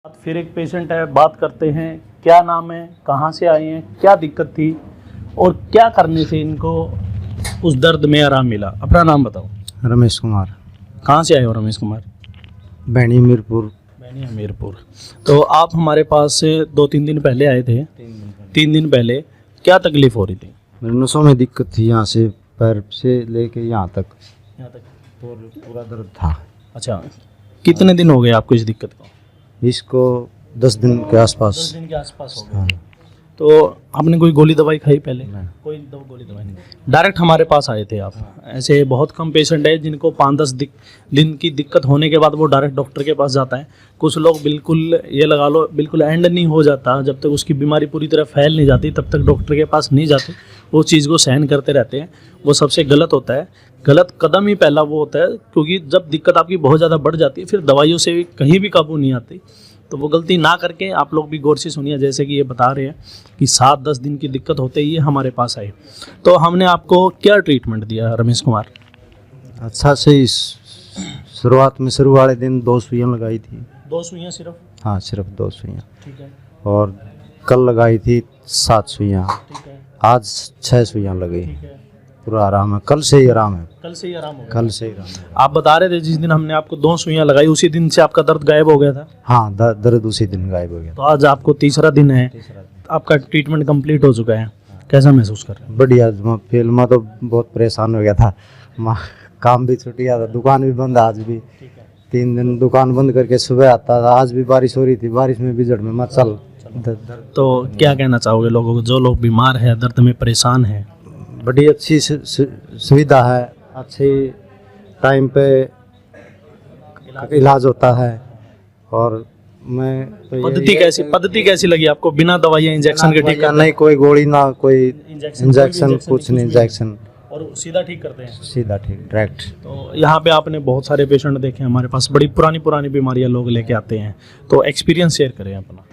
फिर एक पेशेंट है, बात करते हैं। क्या नाम है, कहाँ से आए हैं, क्या दिक्कत थी और क्या करने से इनको उस दर्द में आराम मिला? अपना नाम बताओ। रमेश कुमार। कहाँ से आए हो रमेश कुमार? बैनी मीरपुर। बैनी हमीरपुर। तो आप हमारे पास 2-3 दिन पहले आए थे। 3 दिन पहले क्या तकलीफ हो रही थी? मेरे नसों में दिक्कत थी, यहाँ से पैर से लेके यहाँ तक पूरा दर्द था। अच्छा, कितने दिन हो गए आपको इस दिक्कत को? इसको 10 दिन के आसपास। 10 दिन के आसपास हो गए। हाँ। तो आपने कोई गोली दवाई खाई पहले? नहीं। कोई गोली दवाई नहीं। डायरेक्ट हमारे पास आए थे आप? ऐसे बहुत कम पेशेंट है जिनको 5-10 दिन की दिक्कत होने के बाद वो डायरेक्ट डॉक्टर के पास जाता है। कुछ लोग बिल्कुल ये लगा लो बिल्कुल एंड नहीं हो जाता, जब तक उसकी बीमारी पूरी तरह फैल नहीं जाती तब तक डॉक्टर के पास नहीं जाते, वो चीज़ को सहन करते रहते हैं। वो सबसे गलत होता है। गलत कदम ही पहला वो होता है, क्योंकि जब दिक्कत आपकी बहुत ज़्यादा बढ़ जाती है फिर दवाइयों से भी कहीं भी काबू नहीं आती। तो वो गलती ना करके आप लोग भी गौर से सुनिए। जैसे कि ये बता रहे हैं कि 7-10 दिन की दिक्कत होते ही हमारे पास आए, तो हमने आपको क्या ट्रीटमेंट दिया रमेश कुमार? अच्छा से शुरुआत में शुरू वाले दिन 2 सुइयाँ लगाई थी। 2 सुइयाँ सिर्फ? हाँ, सिर्फ 2 सुइयाँ। ठीक है। और कल लगाई थी 7 सुइयाँ। ठीक है। आज 6 सुइयाँ लगी। ठीक है। पूरा आराम है, कल से ही आराम है। कल से ही आराम हो गया? कल से ही आराम है। आप बता रहे थे जिस दिन हमने आपको 2 सुइयाँ लगाई उसी दिन से आपका दर्द गायब हो गया था? हाँ, दर्द उसी दिन गायब हो गया। तो आज आपको तीसरा दिन है, आपका ट्रीटमेंट कंप्लीट हो चुका है, कैसा महसूस कर रहे हैं? बढ़िया। फिल्म तो बहुत परेशान हो गया था, काम भी छूट गया था, दुकान भी बंद। आज भी 3 दिन दुकान बंद करके सुबह आता था। आज भी बारिश हो रही थी, बारिश में बिजड़ में मत चल। तो क्या कहना चाहोगे लोगों को, जो लोग बीमार है, दर्द में परेशान है? बड़ी अच्छी सुविधा है, अच्छी टाइम पे इलाज होता है। और मैं तो पद्धति कैसी लगी आपको? बिना दवाइयाँ इंजेक्शन के ठीक नहीं, कोई गोली ना कोई इंजेक्शन, कुछ नहीं इंजेक्शन, और सीधा ठीक करते हैं? सीधा ठीक, डायरेक्ट। तो यहाँ पे आपने बहुत सारे पेशेंट देखे हमारे पास, बड़ी पुरानी बीमारियाँ लोग लेके आते हैं, तो एक्सपीरियंस शेयर करें अपना।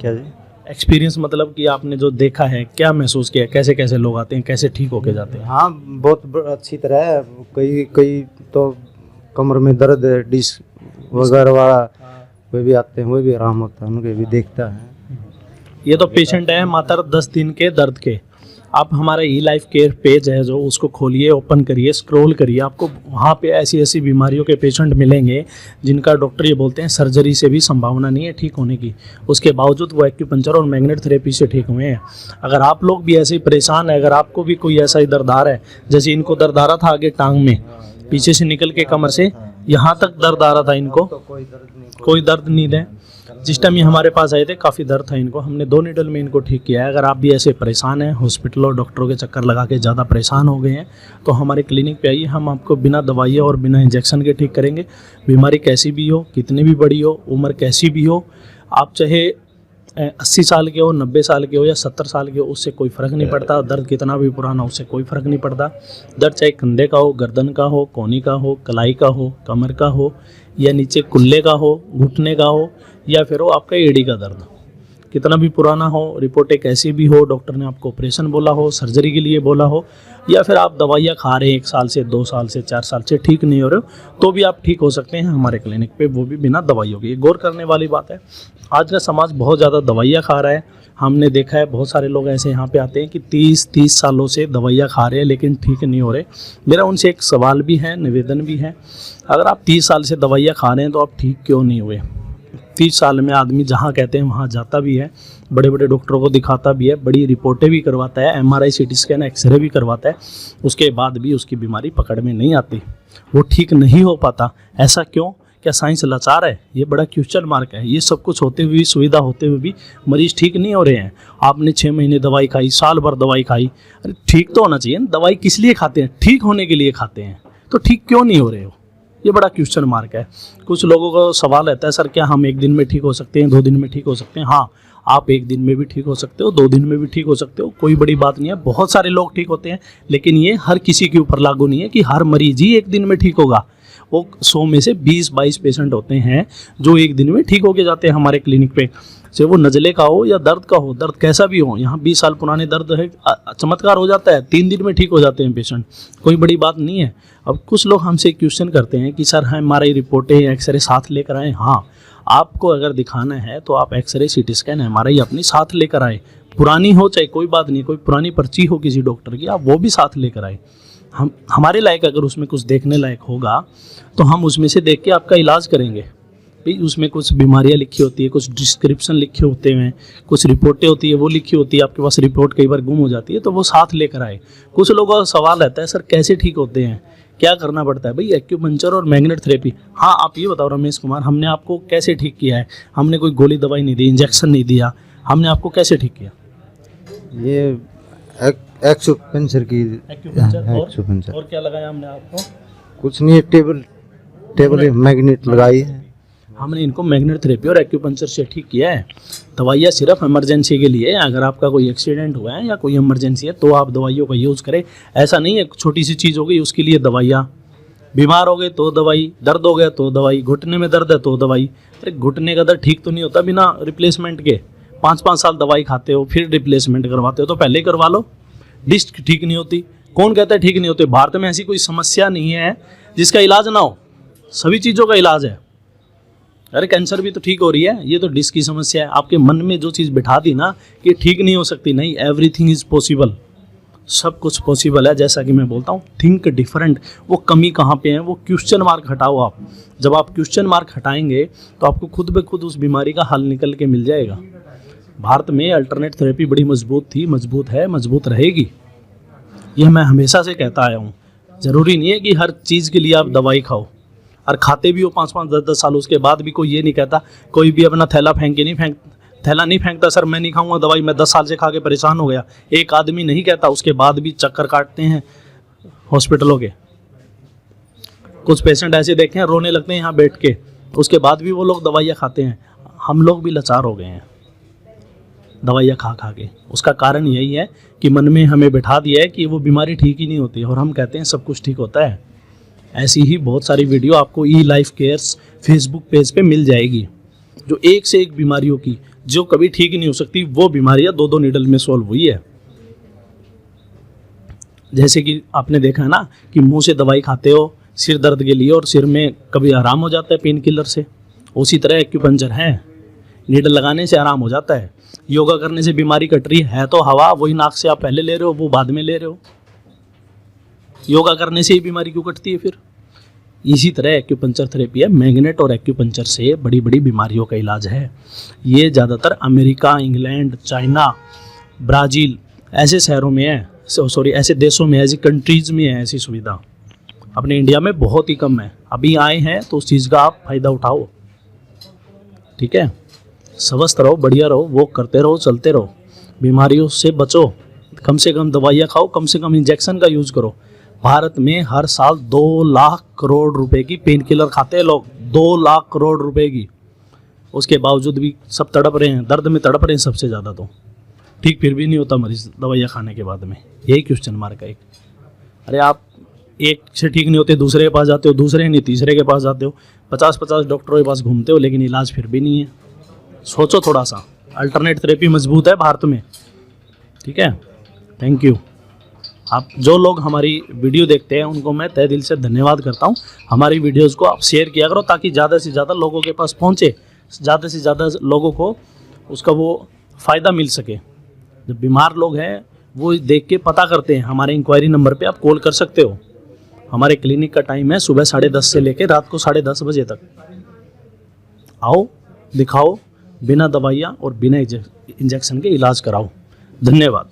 क्या जी? एक्सपीरियंस मतलब कि आपने जो देखा है, क्या महसूस किया, कैसे कैसे लोग आते हैं, कैसे ठीक होके जाते हैं? हाँ, बहुत अच्छी तरह है। कई तो कमर में दर्द, डिस्क वगैरह वाला कोई भी आते हैं, वो भी आराम होता है, उनके भी देखता है। ये तो पेशेंट है मात्र 10 दिन के दर्द के। आप हमारा ई-लाइफ केयर पेज है जो, उसको खोलिए, ओपन करिए, स्क्रॉल करिए, आपको वहाँ पे ऐसी ऐसी बीमारियों के पेशेंट मिलेंगे जिनका डॉक्टर ये बोलते हैं सर्जरी से भी संभावना नहीं है ठीक होने की, उसके बावजूद वो एक्यूपंक्चर और मैग्नेट थेरेपी से ठीक हुए हैं। अगर आप लोग भी ऐसे ही परेशान है, अगर आपको भी कोई ऐसा ही दर्द आ रहा है, जैसे इनको दर्द आ रहा था आगे टांग में, पीछे से निकल के कमर से यहाँ तक दर्द आ रहा था, इनको कोई दर्द नहीं है। जिस टाइम ये हमारे पास आए थे काफ़ी दर्द था इनको, हमने 2 नीडल में इनको ठीक किया है। अगर आप भी ऐसे परेशान हैं, हॉस्पिटल और डॉक्टरों के चक्कर लगा के ज़्यादा परेशान हो गए हैं, तो हमारे क्लिनिक पे आइए, हम आपको बिना दवाइयाँ और बिना इंजेक्शन के ठीक करेंगे। बीमारी कैसी भी हो, कितनी भी बड़ी हो, उम्र कैसी भी हो, आप चाहे 80 साल के हो, 90 साल के हो या 70 साल के हो, उससे कोई फ़र्क नहीं पड़ता। दर्द कितना भी पुराना हो, उससे कोई फ़र्क नहीं पड़ता। दर्द चाहे कंधे का हो, गर्दन का हो, कोहनी का हो, कलाई का हो, कमर का हो, या नीचे कुल्ले का हो, घुटने का हो, या फिर हो आपका एड़ी का दर्द, कितना भी पुराना हो, रिपोर्टें कैसी भी हो, डॉक्टर ने आपको ऑपरेशन बोला हो, सर्जरी के लिए बोला हो, या फिर आप दवाइयाँ खा रहे हैं 1 साल से, 2 साल से, 4 साल से, ठीक नहीं हो रहे हो, तो भी आप ठीक हो सकते हैं हमारे क्लिनिक पे, वो भी बिना दवाइयों के। ये गौर करने वाली बात है। आज का समाज बहुत ज़्यादा दवाइयाँ खा रहा है। हमने देखा है बहुत सारे लोग ऐसे यहाँ पे आते हैं कि 30 सालों से दवाइयाँ खा रहे हैं लेकिन ठीक नहीं हो रहे। मेरा उनसे एक सवाल भी है, निवेदन भी है, अगर आप 30 साल से दवाइयाँ खा रहे हैं तो आप ठीक क्यों नहीं हुए? 30 साल में आदमी जहाँ कहते हैं वहाँ जाता भी है, बड़े बड़े डॉक्टरों को दिखाता भी है, बड़ी रिपोर्टें भी करवाता है, MRI CT स्कैन एक्सरे भी करवाता है, उसके बाद भी उसकी बीमारी पकड़ में नहीं आती, वो ठीक नहीं हो पाता। ऐसा क्यों? क्या साइंस लाचार है? ये बड़ा क्वेश्चन मार्क है। ये सब कुछ होते हुए भी, सुविधा होते हुए भी मरीज ठीक नहीं हो रहे हैं। आपने 6 महीने दवाई खाई, साल भर दवाई खाई, अरे ठीक तो होना चाहिए। दवाई किस लिए खाते हैं? ठीक होने के लिए खाते हैं, तो ठीक क्यों नहीं हो रहे हो? ये बड़ा क्वेश्चन मार्क है। कुछ लोगों का सवाल रहता है, सर क्या हम 1 दिन में ठीक हो सकते हैं, 2 दिन में ठीक हो सकते हैं? हाँ, आप 1 दिन में भी ठीक हो सकते हो, 2 दिन में भी ठीक हो सकते हो, कोई बड़ी बात नहीं है। बहुत सारे लोग ठीक होते हैं, लेकिन ये हर किसी के ऊपर लागू नहीं है कि हर मरीज ही 1 दिन में ठीक होगा। वो 100 में से 20-22 पेशेंट होते हैं जो 1 दिन में ठीक होके जाते हैं हमारे क्लिनिक पे। चाहे वो नज़ले का हो या दर्द का हो, दर्द कैसा भी हो, यहाँ 20 साल पुराने दर्द है, चमत्कार हो जाता है, 3 दिन में ठीक हो जाते हैं पेशेंट, कोई बड़ी बात नहीं है। अब कुछ लोग हमसे क्वेश्चन करते हैं कि सर हमारी रिपोर्टें एक्सरे साथ लेकर आए। हाँ, आपको अगर दिखाना है तो आप एक्सरे, सीटी स्कैन, MRI अपनी साथ लेकर आए, पुरानी हो चाहे कोई बात नहीं, कोई पुरानी पर्ची हो किसी डॉक्टर की, आप वो भी साथ लेकर आए। हम हमारे लायक अगर उसमें कुछ देखने लायक होगा तो हम उसमें से देख के आपका इलाज करेंगे। भाई उसमें कुछ बीमारियां लिखी होती है, कुछ डिस्क्रिप्शन लिखे होते हैं, कुछ रिपोर्टें होती है वो लिखी होती है, आपके पास रिपोर्ट कई बार गुम हो जाती है, तो वो साथ लेकर आए। कुछ लोगों का सवाल रहता है सर कैसे ठीक होते हैं, क्या करना पड़ता है? भाई एक्यूपंक्चर और मैग्नेट थेरेपी। हाँ आप ये बताओ रमेश कुमार, हमने आपको कैसे ठीक किया है? हमने कोई गोली दवाई नहीं दी, इंजेक्शन नहीं दिया, हमने आपको कैसे ठीक किया? ये एक्यूपंक्चर की एक्यूपंक्चर और क्या लगाया हमने आपको? कुछ नहीं, टेबल मैग्नेट लगाई है। हमने इनको मैग्नेट थेरेपी और एक्यूपंक्चर से ठीक किया है। दवाइयाँ सिर्फ इमरजेंसी के लिए, अगर आपका कोई एक्सीडेंट हुआ है या कोई इमरजेंसी है तो आप दवाइयों का यूज़ करें। ऐसा नहीं है छोटी सी चीज़ हो गई उसके लिए दवाइयाँ, बीमार हो गए तो दवाई, दर्द हो गया तो दवाई, घुटने में दर्द है तो दवाई। अरे घुटने का दर्द ठीक तो नहीं होता बिना रिप्लेसमेंट के। 5-5 साल दवाई खाते हो फिर रिप्लेसमेंट करवाते हो, तो पहले ही करवा लो। डिस्क ठीक नहीं होती, कौन कहता है ठीक नहीं होते? भारत में ऐसी कोई समस्या नहीं है जिसका इलाज ना हो, सभी चीज़ों का इलाज है। अरे कैंसर भी तो ठीक हो रही है, ये तो डिस्क की समस्या है। आपके मन में जो चीज़ बिठा दी ना कि ठीक नहीं हो सकती, नहीं, एवरीथिंग इज़ पॉसिबल, सब कुछ पॉसिबल है। जैसा कि मैं बोलता हूँ थिंक डिफरेंट। वो कमी कहाँ पे है, वो क्वेश्चन मार्क हटाओ आप। जब आप क्वेश्चन मार्क हटाएंगे तो आपको खुद ब खुद उस बीमारी का हल निकल के मिल जाएगा। भारत में अल्टरनेट थेरेपी बड़ी मजबूत थी, मजबूत है, मजबूत रहेगी, यह मैं हमेशा से कहता आया हूँ। ज़रूरी नहीं है कि हर चीज़ के लिए आप दवाई खाओ, और खाते भी हो 5-5, 10-10 साल, उसके बाद भी कोई ये नहीं कहता, कोई भी अपना थैला थैला नहीं फेंकता सर मैं नहीं खाऊंगा दवाई, मैं 10 साल से खा के परेशान हो गया। एक आदमी नहीं कहता, उसके बाद भी चक्कर काटते हैं हॉस्पिटलों के। कुछ पेशेंट ऐसे देखे हैं रोने लगते हैं यहाँ बैठ के, उसके बाद भी वो लोग दवाइयाँ खाते हैं। हम लोग भी लाचार हो गए हैं दवाइयाँ खा खा के। उसका कारण यही है कि मन में हमें बिठा दिया है कि वो बीमारी ठीक ही नहीं होती, और हम कहते हैं सब कुछ ठीक होता है। ऐसी ही बहुत सारी वीडियो आपको ई लाइफ केयर्स फेसबुक पेज पे मिल जाएगी, जो एक से एक बीमारियों की जो कभी ठीक ही नहीं हो सकती, वो बीमारियां 2-2 नीडल में सॉल्व हुई है। जैसे कि आपने देखा है ना कि मुंह से दवाई खाते हो सिर दर्द के लिए और सिर में कभी आराम हो जाता है पेन किलर से, उसी तरह एक्यूपंक्चर है, नीडल लगाने से आराम हो जाता है। योगा करने से बीमारी कट रही है तो हवा, वही नाक से आप पहले ले रहे हो वो बाद में ले रहे हो। योगा करने से ही बीमारी क्यों कटती है फिर? इसी तरह एक्यूपंक्चर थेरेपी है, मैग्नेट और एक्यूपंक्चर से बड़ी बड़ी बीमारियों का इलाज है। ये ज़्यादातर अमेरिका, इंग्लैंड, चाइना, ब्राज़ील ऐसे शहरों में है, ऐसे देशों में, ऐसी कंट्रीज़ में है ऐसी सुविधा। अपने इंडिया में बहुत ही कम है। अभी आए हैं तो उस चीज़ का आप फ़ायदा उठाओ, ठीक है? स्वस्थ रहो, बढ़िया रहो, वॉक करते रहो, चलते रहो, बीमारियों से बचो, कम से कम दवाइयाँ खाओ, कम से कम इंजेक्शन का यूज़ करो। भारत में हर साल 2 लाख करोड़ रुपए की पेन किलर खाते हैं लोग, 2 लाख करोड़ रुपए की। उसके बावजूद भी सब तड़प रहे हैं, दर्द में तड़प रहे हैं सबसे ज़्यादा, तो ठीक फिर भी नहीं होता मरीज दवाइयाँ खाने के बाद में। यही क्वेश्चन मार्क है एक। अरे आप एक से ठीक नहीं होते दूसरे के पास जाते हो, दूसरे नहीं तीसरे के पास जाते हो, 50-50 डॉक्टरों के पास घूमते हो, लेकिन इलाज फिर भी नहीं है। सोचो थोड़ा सा। अल्टरनेट थेरेपी मजबूत है भारत में, ठीक है? Thank you. आप जो लोग हमारी वीडियो देखते हैं उनको मैं तहे दिल से धन्यवाद करता हूं। हमारी वीडियोस को आप शेयर किया करो ताकि ज़्यादा से ज़्यादा लोगों के पास पहुंचे, ज़्यादा से ज़्यादा लोगों को उसका वो फ़ायदा मिल सके। जब बीमार लोग हैं वो देख के पता करते हैं, हमारे इंक्वायरी नंबर पे आप कॉल कर सकते हो। हमारे क्लिनिक का टाइम है सुबह 10:30 से लेकर रात को 10:30 बजे तक। आओ, दिखाओ, बिना दवाइयाँ और बिना इंजेक्शन के इलाज कराओ। धन्यवाद।